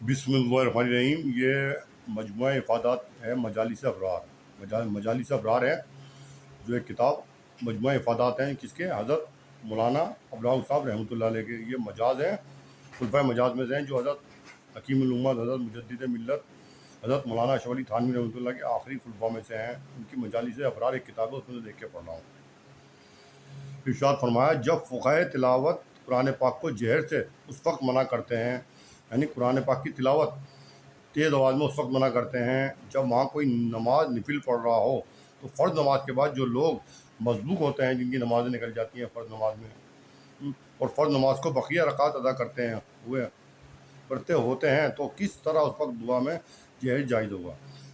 بسم اللہ الرحمن الرحیم۔ یہ مجموعہ افادات ہے مجالس ابرار، مجالس ابرار ہے جو ایک کتاب مجموعہ افادات ہیں کس کے، حضرت مولانا ابراہیم صاحب رحمۃ اللہ علیہ کے۔ یہ مجاز ہیں، خلفۂ مجاز میں سے ہیں جو حضرت حکیم الامت، حضرت مجدد ملت، حضرت مولانا اشرف علی تھانوی رحمۃ اللہ کے آخری خلفاء میں سے ہیں۔ ان کی مجالس ابرار ایک کتاب ہے، اس میں سے دیکھ کے پڑھ رہا ہوں۔ ارشاد فرمایا، جب فقہ تلاوت قرآن پاک کو جہر سے اس وقت منع کرتے ہیں، یعنی قرآن پاک کی تلاوت تیز آواز میں اس وقت منع کرتے ہیں جب وہاں کوئی نماز نفل پڑھ رہا ہو، تو فرض نماز کے بعد جو لوگ مسبوق ہوتے ہیں، جن کی نمازیں نکل جاتی ہیں فرض نماز میں، اور فرض نماز کو بقیہ رکعت ادا کرتے ہوتے ہیں، تو کس طرح اس وقت دعا میں جہر جائز ہوگا؟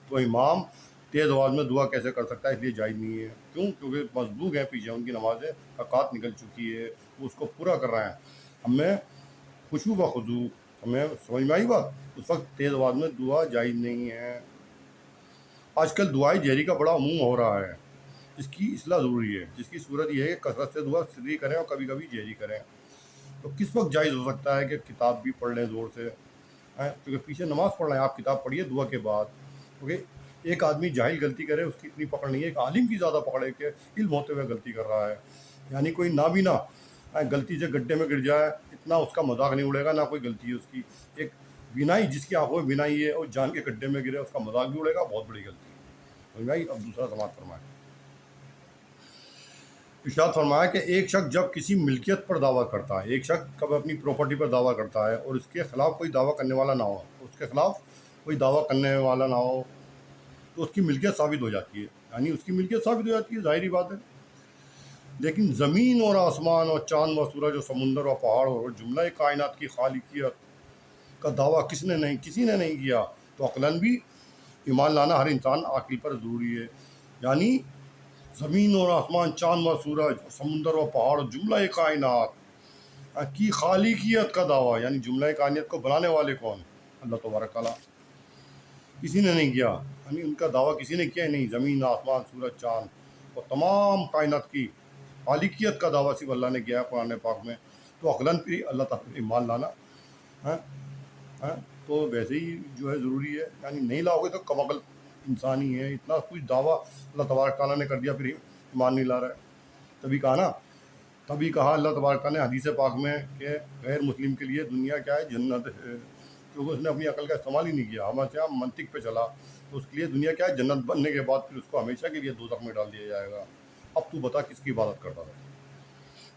تو امام تیز آواز میں دعا کیسے کر سکتا ہے؟ اس لیے جائز نہیں ہے۔ کیوں؟ کیونکہ مسبوق ہیں، پیچھے ان کی نمازیں رکعت نکل چکی ہے، وہ اس کو پورا کر رہے ہیں۔ ہمیں خشوع و خضوع، ہمیں سمجھ میں آئی بات؟ اس وقت تیز آواز میں دعا جائز نہیں ہے۔ آج کل دعائی جہری کا بڑا عموم ہو رہا ہے، اس کی اصلاح ضروری ہے، جس کی صورت یہ ہے کہ کثرت سے دعا سری کریں اور کبھی کبھی جہری کریں۔ تو کس وقت جائز ہو سکتا ہے کہ کتاب بھی پڑھ لیں زور سے، کیونکہ پیچھے نماز پڑھ رہے ہیں، آپ کتاب پڑھیے دعا کے بعد، کیونکہ ایک آدمی جاہل غلطی کرے اس کی اتنی پکڑ نہیں ہے، ایک عالم کی زیادہ پکڑ ہے کہ علم ہوتے ہوئے غلطی کر رہا ہے۔ یعنی کوئی نابینا غلطی سے گڈھے میں گر جائے، اتنا اس کا مذاق نہیں اڑے گا، نہ کوئی غلطی ہے اس کی۔ ایک بینائی، جس کی آنکھوں میں بینائی ہے اور جان کے گڈھے میں گرے، اس کا مذاق بھی اڑے گا، بہت بڑی غلطی ہے بھائی۔ اب دوسرا سماعت فرمائے۔ ارشاد فرمایا کہ ایک شخص جب کسی ملکیت پر دعویٰ کرتا ہے، ایک شخص کب اپنی پراپرٹی پر دعویٰ کرتا ہے اور اس کے خلاف کوئی دعویٰ کرنے والا نہ ہو، تو اس کی ملکیت ثابت ہو جاتی ہے، یعنی اس کی ملکیت ثابت ہو جاتی ہے، ظاہری بات ہے۔ لیکن زمین اور آسمان اور چاند و سورج اور سمندر اور پہاڑ اور جملہ کائنات کی خالقیت کا دعویٰ کسی نے نہیں کیا، تو عقلاً بھی ایمان لانا ہر انسان عاقل پر ضروری ہے۔ یعنی زمین اور آسمان، چاند و سورج، سمندر و پہاڑ، جملہ کائنات کی خالقیت کا دعویٰ، یعنی جملہ کائنات کو بنانے والے کون؟ اللہ تبارک تعالیٰ۔ کسی نے نہیں کیا، یعنی ان کا دعویٰ کسی نے کیا ہی نہیں۔ زمین، آسمان، سورج، چاند اور تمام کائنات کی خالقیت کا دعویٰ صرف اللہ نے کیا ہے قرآن پاک میں، تو عقلاً پھر اللہ تعالیٰ پر ایمان لانا تو ویسے ہی جو ہے ضروری ہے۔ یعنی نہیں لاؤ گے تو کم عقل انسان ہی ہے، اتنا کچھ دعویٰ اللہ تبارک تعالیٰ نے کر دیا، پھر ایمان نہیں لا رہا ہے۔ تبھی کہا اللہ تبارک تعالیٰ نے حدیث پاک میں کہ غیر مسلم کے لیے دنیا کیا ہے؟ جنت ہے، کیونکہ اس نے اپنی عقل کا استعمال ہی نہیں کیا، ہمیشہ منطق پہ چلا، تو اس کے لیے دنیا کیا ہے؟ جنت بننے کے بعد پھر اس کو ہمیشہ کے لیے دوزخ میں ڈال دیا جائے گا۔ اب تو بتا کس کی عبادت کرتا تھا؟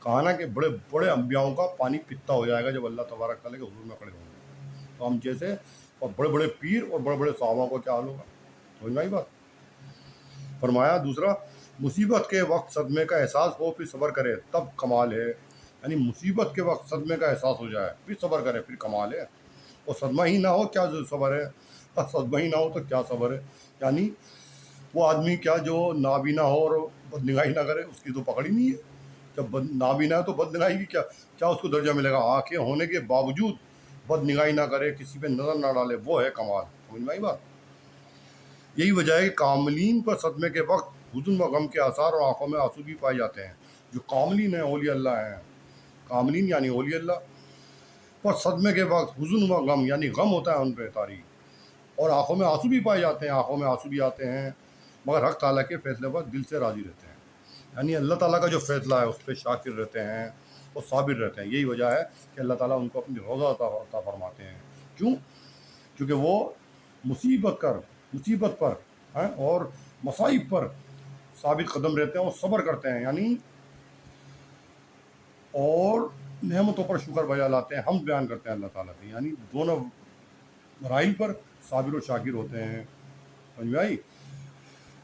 کہا نا کہ بڑے بڑے انبیاؤں کا پانی پتا ہو جائے گا جب اللہ تبارک تعالیٰ کے حضور میں کھڑے ہوں گے، تو ہم جیسے اور بڑے بڑے پیر اور بڑے بڑے صحابہ کو کیا حال ہوگا؟ سمجھ میں آئی بات؟ فرمایا دوسرا، مصیبت کے وقت صدمے کا احساس ہو پھر صبر کرے تب کمال ہے۔ یعنی مصیبت کے وقت صدمے کا احساس ہو جائے پھر صبر کرے، پھر کمال ہے۔ اور صدمہ ہی نہ ہو کیا صبر ہے؟ صدمہ ہی نہ ہو تو کیا صبر ہے؟ یعنی وہ آدمی کیا جو نابینا ہو اور بد نگاہی نہ کرے، اس کی تو پکڑ ہی نہیں ہے۔ جب نابینا ہے تو بد نگاہی کی کیا اس کو درجہ ملے گا؟ آنکھیں ہونے کے باوجود بد نگاہی نہ کرے، کسی پہ نظر نہ ڈالے، وہ ہے کمال۔ سمجھ میں آئی بات؟ یہی وجہ ہے کہ کاملین پر صدمے کے وقت حزن و غم کے آثار اور آنکھوں میں آنسو بھی پائے جاتے ہیں۔ جو کاملین ہیں، اولیاء اللہ ہیں، کاملین یعنی اولیاء اللہ پر صدمے کے وقت حزن و غم یعنی غم ہوتا ہے ان پہ تاریخ، اور آنکھوں میں آنسو بھی پائے جاتے ہیں، آنکھوں میں آنسو بھی آتے ہیں، مگر حق تعالیٰ کے فیصلے پر دل سے راضی رہتے ہیں۔ یعنی اللہ تعالیٰ کا جو فیصلہ ہے اس پہ شاکر رہتے ہیں اور صابر رہتے ہیں۔ یہی وجہ ہے کہ اللہ تعالیٰ ان کو اپنی روضہ عطا فرماتے ہیں۔ کیوں؟ کیونکہ وہ مصیبت پر اور مصائب پر ثابت قدم رہتے ہیں اور صبر کرتے ہیں، یعنی اور نعمتوں پر شکر بجا لاتے ہیں، ہم بیان کرتے ہیں اللہ تعالیٰ سے، یعنی دونوں مراحل پر صابر و شاکر ہوتے ہیں۔ سمجھ میں آئی؟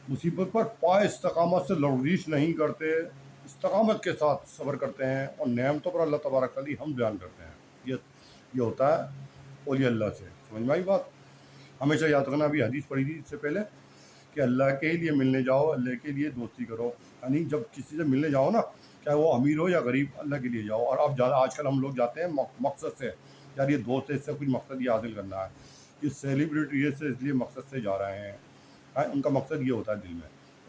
مصیبت پر پائے استقامت سے لغزش نہیں کرتے، استقامت کے ساتھ صبر کرتے ہیں، اور نعمتوں پر اللہ تبارک تعالیٰ ہم بیان کرتے ہیں۔ یہ ہوتا ہے اولیاء اللہ سے۔ سمجھ میں آئی بات؟ ہمیشہ یاد رکھنا، ابھی حدیث پڑھی تھی اس سے پہلے کہ اللہ کے لیے ملنے جاؤ، اللہ کے لیے دوستی کرو۔ یعنی جب کسی سے ملنے جاؤ نا، چاہے وہ امیر ہو یا غریب، اللہ کے لیے جاؤ۔ اور اب آج کل ہم لوگ جاتے ہیں مقصد سے، یار یہ دوست ہے، اس سے کچھ مقصد یہ حاصل کرنا ہے، یہ سیلیبریٹی سے اس لیے مقصد سے جا رہے ہیں۔ ان کا مقصد یہ ہوتا ہے دل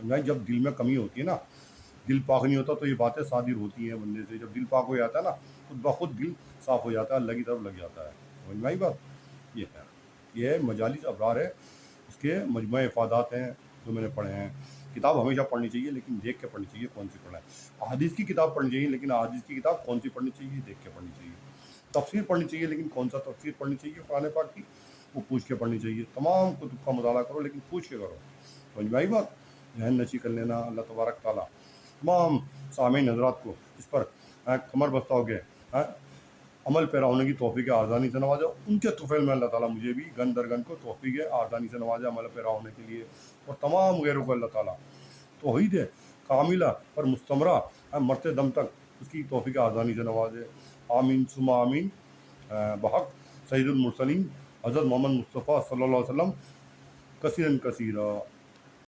میں، جب دل میں کمی ہوتی ہے نا، دل پاک نہیں ہوتا تو یہ باتیں صادر ہوتی ہیں بندے سے۔ جب دل پاک ہو جاتا ہے نا، خود بخود دل صاف ہو جاتا ہے، اللہ کی طرف لگ جاتا ہے۔ سمجھ میں آئی بات؟ یہ ہے، یہ مجالس ابرار ہے، اس کے مجموعہ افادات ہیں جو میں نے پڑھے ہیں۔ کتاب ہمیشہ پڑھنی چاہیے، لیکن دیکھ کے پڑھنی چاہیے کون سی پڑھنا ہے۔ احادیث کی کتاب پڑھنی چاہیے، لیکن احادیث کی کتاب کون سی پڑھنی چاہیے، دیکھ کے پڑھنی چاہیے۔ تفسیر پڑھنی چاہیے، لیکن کون سا تفسیر پڑھنی چاہیے قرآن پاک کی، وہ پوچھ کے پڑھنی چاہیے۔ تمام کتب کا مطالعہ کرو، لیکن پوچھ کے کرو۔ سمجھ میں آئی بات؟ ذہن نشی کر لینا۔ اللہ تبارک تعالیٰ تمام سامعین حضرات کو اس پر کمر بستہ ہو گئے عمل پیرا ہونے کی توفیق آرزانی سے نوازا۔ ان کے طفیل میں اللہ تعالیٰ مجھے بھی گن در گن کو توفیق آرزانی سے نوازا عمل پیرا ہونے کے لیے، اور تمام غیروں کو اللہ تعالیٰ توحید کاملہ پر مستمرہ مرتے دم تک اس کی توفیق آرزانی سے نوازے۔ آمین ثم آمین۔ بحق سید المرسلین حضرت محمد مصطفیٰ صلی اللہ علیہ وسلم کثیرا کثیرا۔